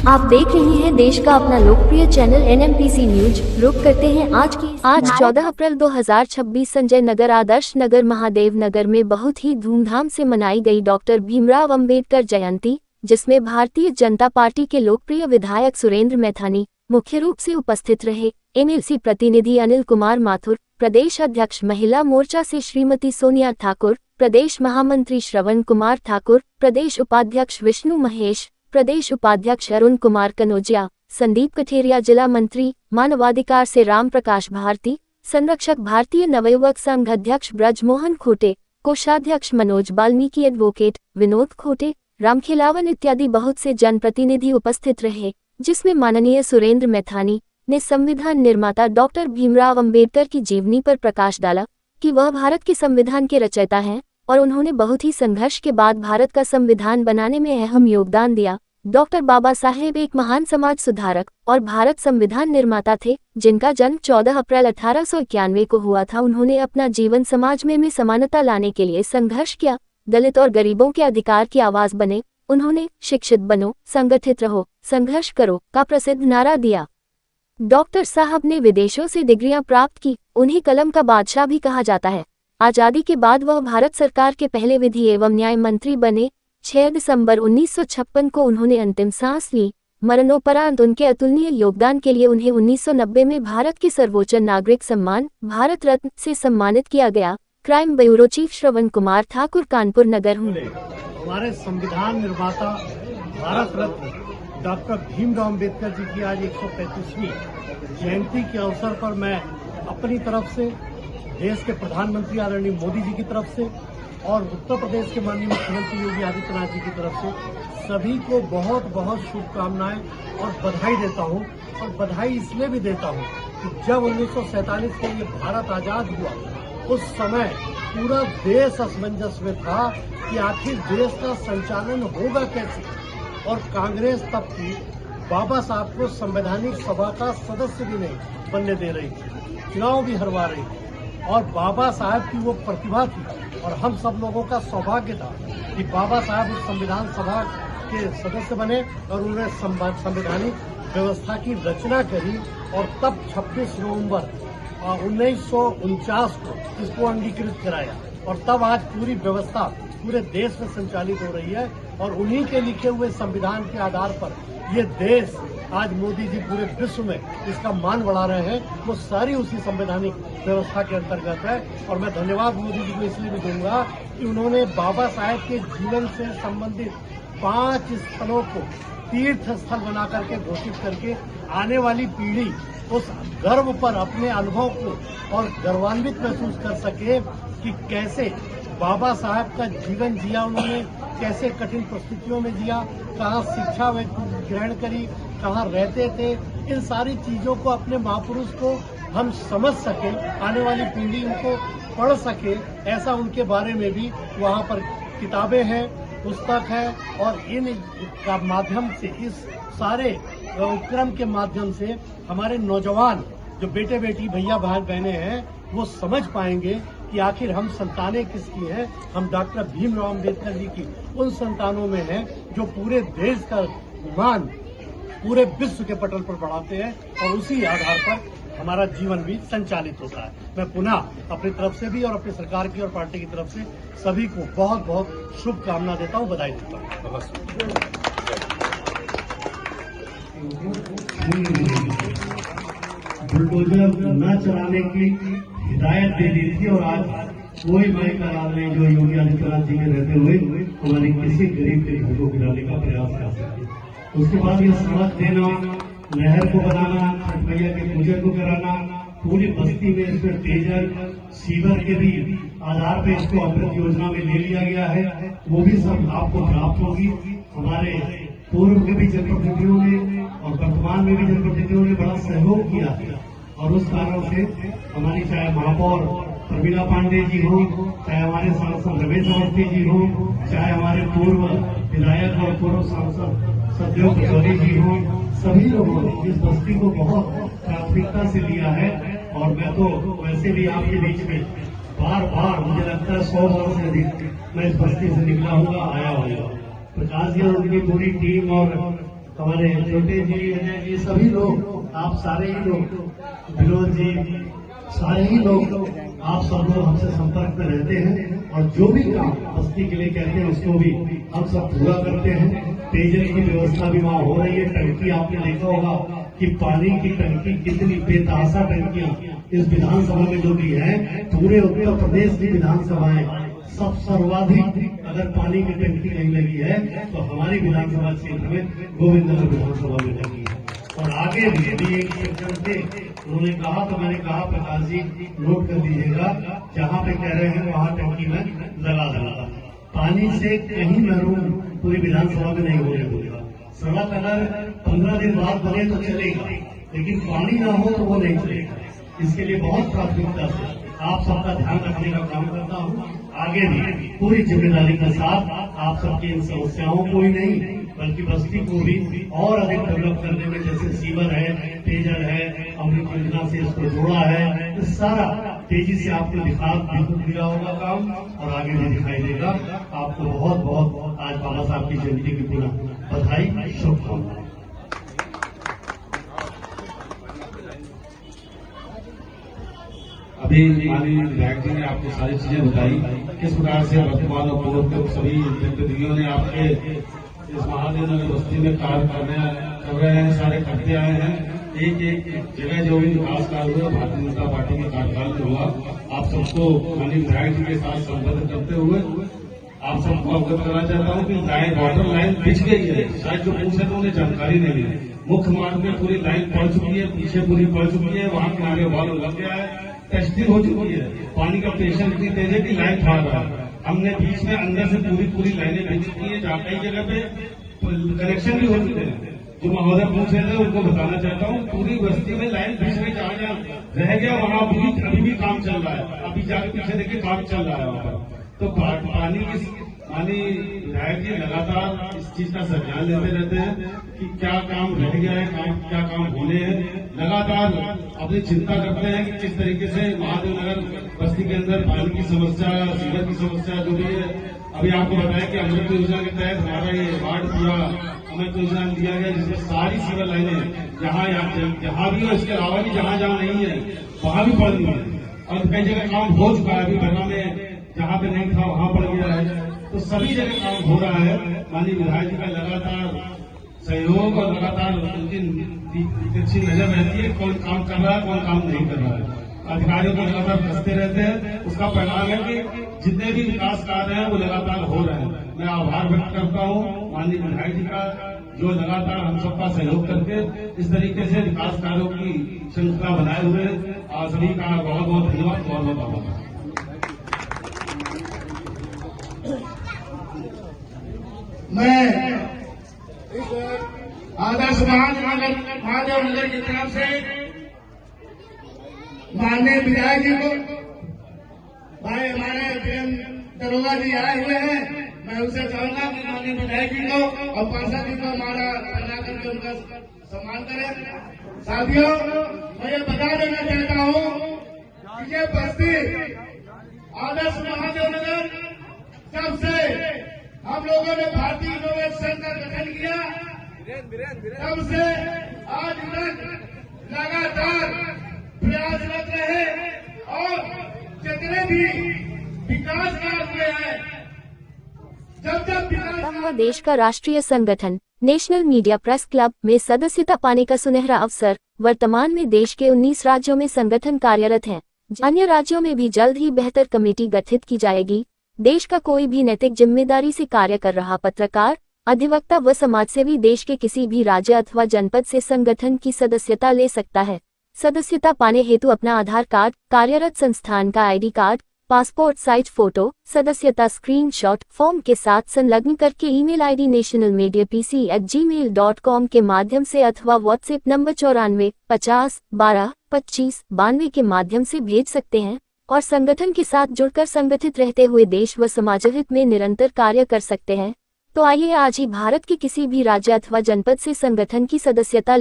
आप देख रहे हैं देश का अपना लोकप्रिय चैनल NMPC न्यूज। रुक करते हैं आज 14 अप्रैल 2026 संजय नगर आदर्श नगर महादेव नगर में बहुत ही धूमधाम से मनाई गई डॉक्टर भीमराव अंबेडकर जयंती, जिसमें भारतीय जनता पार्टी के लोकप्रिय विधायक सुरेंद्र मैथानी मुख्य रूप से उपस्थित रहे। MLC प्रतिनिधि अनिल कुमार माथुर, प्रदेश अध्यक्ष महिला मोर्चा से श्रीमती सोनिया ठाकुर, प्रदेश महामंत्री श्रवण कुमार ठाकुर, प्रदेश उपाध्यक्ष विष्णु महेश, प्रदेश उपाध्यक्ष अरुण कुमार कनौजिया, संदीप कठेरिया, जिला मंत्री मानवाधिकार से राम प्रकाश भारती, संरक्षक भारतीय नवयुवक संघ अध्यक्ष ब्रजमोहन खोटे, कोषाध्यक्ष मनोज वाल्मीकि, एडवोकेट विनोद खोटे, रामखेलावन इत्यादि बहुत से जनप्रतिनिधि उपस्थित रहे, जिसमें माननीय सुरेंद्र मैथानी ने संविधान निर्माता डॉक्टर भीमराव अंबेडकर की जीवनी पर प्रकाश डाला कि वह भारत के संविधान के रचयिता हैं और उन्होंने बहुत ही संघर्ष के बाद भारत का संविधान बनाने में अहम योगदान दिया। डॉक्टर बाबा साहेब एक महान समाज सुधारक और भारत संविधान निर्माता थे, जिनका जन्म 14 अप्रैल 1891 को हुआ था। उन्होंने अपना जीवन समाज में समानता लाने के लिए संघर्ष किया, दलित और गरीबों के अधिकार की आवाज बने। उन्होंने शिक्षित बनो, संगठित रहो, संघर्ष करो का प्रसिद्ध नारा दिया। डॉक्टर साहब ने विदेशों से डिग्रियां प्राप्त की, उन्हें कलम का बादशाह भी कहा जाता है। आजादी के बाद वह भारत सरकार के पहले विधि एवं न्याय मंत्री बने। 6 दिसंबर 1956 को उन्होंने अंतिम सांस ली। मरणोपरांत उनके अतुलनीय योगदान के लिए उन्हें 1990 में भारत के सर्वोच्च नागरिक सम्मान भारत रत्न से सम्मानित किया गया। Crime bureau chief Shravan Kumar Thakur, Kanpur नगर। हमारे संविधान निर्माता भारत रत्न डॉक्टर भीमराव अंबेडकर जी की आज 135वीं जयंती के अवसर पर मैं अपनी तरफ से, देश के प्रधानमंत्री आदरणीय मोदी जी की तरफ से और उत्तर प्रदेश के माननीय मुख्यमंत्री योगी आदित्यनाथ जी की तरफ से सभी को बहुत बहुत शुभकामनाएं और बधाई देता हूं। और बधाई इसलिए भी देता हूं कि जब 1947 के लिए भारत आजाद हुआ, उस समय पूरा देश असमंजस में था कि आखिर देश का संचालन होगा कैसे। और कांग्रेस तब की बाबा साहब को संवैधानिक सभा का सदस्य भी नहीं बनने दे रही थी, चुनाव भी हरवा रही थी। और बाबा साहब की वो प्रतिभा थी और हम सब लोगों का सौभाग्य था कि बाबा साहब उस संविधान सभा के सदस्य बने और उन्होंने संवैधानिक व्यवस्था की रचना करी। और तब 26 नवंबर 1949 को इसको अंगीकृत कराया और तब आज पूरी व्यवस्था पूरे देश में संचालित हो रही है। और उन्हीं के लिखे हुए संविधान के आधार पर ये देश आज मोदी जी पूरे विश्व में इसका मान बढ़ा रहे हैं, वो सारी उसी संवैधानिक व्यवस्था के अंतर्गत है। और मैं धन्यवाद मोदी जी को इसलिए भी दूंगा कि उन्होंने बाबा साहेब के जीवन से संबंधित 5 स्थलों को तीर्थ स्थल बना करके घोषित करके आने वाली पीढ़ी उस गर्व पर अपने अनुभव को और गर्वान्वित महसूस कर सके कि कैसे बाबा साहब का जीवन जिया उन्होंने, कैसे कठिन परिस्थितियों में जिया, कहाँ शिक्षा ग्रहण करी, कहाँ रहते थे। इन सारी चीजों को अपने महापुरुष को हम समझ सके, आने वाली पीढ़ी उनको पढ़ सके, ऐसा उनके बारे में भी वहाँ पर किताबें हैं, पुस्तक है। और इन का माध्यम से, इस सारे उपक्रम के माध्यम से हमारे नौजवान जो बेटे बेटी भैया भाई बहने हैं वो समझ पाएंगे कि आखिर हम संतानें किसकी हैं। हम डॉक्टर भीमराव अंबेडकर जी की उन संतानों में हैं जो पूरे देश का मान पूरे विश्व के पटल पर बढ़ाते हैं और उसी आधार पर हमारा जीवन भी संचालित होता है। मैं पुनः अपनी तरफ से भी और अपनी सरकार की और पार्टी की तरफ से सभी को बहुत बहुत शुभकामना देता हूँ, बधाई देता हूँ। बुलडोजर न चलाने की हिदायत दे दी थी और आज कोई भाई का लाल नहीं जो योगी आदित्यनाथ जी में रहते हुए हमारे किसी गरीब के घर को गिराने का प्रयास कर सके। उसके बाद ये सड़क देना, नहर को बनाना, छठ मैया के पूजन को कराना, पूरी बस्ती में इसमें पेयजल सीवर के भी आधार पे इसको अमृत योजना में ले लिया गया है। वो भी सब आपको प्राप्त होगी। हमारे पूर्व के भी जनप्रतिनिधियों ने और वर्तमान में भी जनप्रतिनिधियों ने बड़ा सहयोग किया और उस कारण से हमारी चाहे महापौर प्रवीणा पांडे जी हो, चाहे हमारे सांसद रमेश अवस्थी जी हो, चाहे हमारे पूर्व विधायक और पूर्व सांसद सतदेव पचौरी जी हो, सभी लोगों ने इस बस्ती को बहुत प्राथमिकता से लिया है। और मैं तो वैसे भी आपके बीच में बार बार मुझे लगता है 100 वर्ष से अधिक मैं इस बस्ती से निकला हुआ आया हुआ। प्रकाश जी और उनकी पूरी टीम और हमारे छोटे जी, अजय जी, सभी लोग, आप सारे ही लोग, विनोद जी, सारे ही लोग, आप सब लोग हमसे संपर्क में रहते हैं और जो भी काम बस्ती के लिए कहते हैं उसको भी हम सब पूरा करते हैं। पेयजल की व्यवस्था भी वहाँ हो रही है। टंकी आपने देखा होगा कि पानी की टंकी कितनी बेतहाशा टंकियां इस विधानसभा में जो भी है, पूरे उत्तर प्रदेश की विधानसभाएं सब सर्वाधिक अगर पानी की टंकी नहीं लगी है तो हमारी विधानसभा क्षेत्र में गोविंदनगर विधानसभा में लगी है। और आगे भी एक सेक्शन थे, उन्होंने कहा तो मैंने कहा प्रकाश जी नोट कर दीजिएगा, जहां पे कह रहे हैं वहां टंकी में लगा दूंगा। पानी से कहीं महरूम पूरी विधानसभा में नहीं होने दूंगा। सड़क अगर 15 दिन बाद बने तो चलेगा, लेकिन पानी ना हो तो वो नहीं चलेगा। इसके लिए बहुत प्राथमिकता से आप सबका ध्यान रखने का काम करता हूँ। आगे भी पूरी जिम्मेदारी के साथ आप सबकी इन समस्याओं को ही नहीं बल्कि बस्ती को भी और अधिक डेवलप करने में, जैसे सीवर है, पेयजल है, अमृत योजना से इसको जोड़ा है, तो सारा तेजी से आपको दिखा होगा काम और आगे भी दिखाई देगा। आपको बहुत बहुत आज बाबा साहब की जयंती की पुनः बधाई, शुभकामनाएं। अभी माननीय विधायक जी ने आपको सारी चीजें बताई, किस प्रकार से वर्तमान और पूर्व के सभी जनप्रतिनिधियों ने आपके इस महादेव नगर बस्ती में कार्य कर रहे हैं, सारे करते आए हैं। एक एक जगह जो भी विकास कार्य हुआ भारतीय जनता पार्टी के कार्यकाल में हुआ, आप सबको माननीय विधायक जी के साथ संबोधित करते हुए आप सबको अवगत कराना चाहता हूँ कि वाटर लाइन बिछ गई है। शायद जो पूछे तो उन्हें जानकारी नहीं है। मुख्य मार्ग में पूरी लाइन पड़ चुकी है, पीछे पूरी पड़ चुकी है, वहां किनारे वॉल लग गया है, टेस्टिंग हो चुकी है। पानी का प्रेशर इतनी तेज है कि लाइन फाड़ रहा है। हमने बीच में अंदर से पूरी लाइनें बिछ चुकी है, जहाँ कई जगह पे कनेक्शन भी हो चुके हैं। जो महोदय पूछ रहे थे उनको बताना चाहता हूँ, पूरी बस्ती में लाइन बिछ गई, जहाँ रह गया वहाँ अभी भी काम चल रहा है। अभी जाके पीछे देखिए काम चल रहा है वहाँ पर। तो पानी की माननीय विधायक जी लगातार इस चीज का संज्ञान लेते रहते हैं कि क्या काम रह गया है, क्या काम होने हैं। लगातार अपनी चिंता करते हैं कि किस तरीके से महादेव नगर बस्ती के अंदर पानी की समस्या, सीवर की समस्या जो भी है। अभी आपको बताया कि अमृत योजना के तहत हमारा ये वार्ड पूरा अमृत योजना दिया गया, जिसमें सारी सीवर लाइनें जहाँ भी है, इसके अलावा भी जहाँ नहीं है वहां भी पड़ रही है। और कई जगह काम हो चुका है, अभी बना में जहाँ पे नहीं था वहां पड़ गया है। तो सभी जगह काम हो रहा है। माननीय विधायक जी का लगातार सहयोग और लगातार उनकी तिरछी नजर रहती है, कौन काम कर रहा है, कौन काम नहीं कर रहा है। अधिकारियों को लगातार कसते रहते हैं। उसका परिणाम है कि जितने भी विकास कार्य हैं वो लगातार हो रहे हैं। मैं आभार व्यक्त करता हूँ माननीय विधायक जी का, जो लगातार हम सबका सहयोग करके इस तरीके से विकास कार्यों की श्रृंखला बनाए हुए। आप सभी का बहुत बहुत धन्यवाद, बहुत बहुत आभार। मैं इस आदर्श महादेव नगर की तरफ से माननीय विधायक जी को, भाई हमारे दरोगा जी आए हुए हैं, मैं उनसे चाहूंगा कि माननीय विधायक जी को और पार्षद जी को हमारा बना करके उनका सम्मान करें। साथियों, मैं ये बता देना चाहता हूँ कि ये बस्ती आदर्श महादेव नगर जब से हम लोगों ने भारतीय इनोवेशन का गठन किया, तब से आज तक लगातार प्रयासरत रहे और जितने भी विकास कार्य हुए हैं, जब विकास देश का राष्ट्रीय संगठन नेशनल मीडिया प्रेस क्लब में सदस्यता पाने का सुनहरा अवसर। वर्तमान में देश के 19 राज्यों में संगठन कार्यरत हैं। अन्य राज्यों में भी जल्द ही बेहतर कमेटी गठित की जाएगी। देश का कोई भी नैतिक जिम्मेदारी से कार्य कर रहा पत्रकार, अधिवक्ता व समाजसेवी देश के किसी भी राज्य अथवा जनपद से संगठन की सदस्यता ले सकता है। सदस्यता पाने हेतु अपना आधार कार्ड, कार्यरत संस्थान का ID card, passport size photo, सदस्यता स्क्रीनशॉट फॉर्म के साथ संलग्न करके ईमेल आईडी nationalmediapc@gmail.com के माध्यम से अथवा व्हाट्सएप नंबर 94 50 12 25 92 के माध्यम से भेज सकते हैं और संगठन के साथ जुड़कर संगठित रहते हुए देश व समाजहित में निरंतर कार्य कर सकते हैं। तो आइए आज ही भारत के किसी भी राज्य अथवा जनपद से संगठन की सदस्यता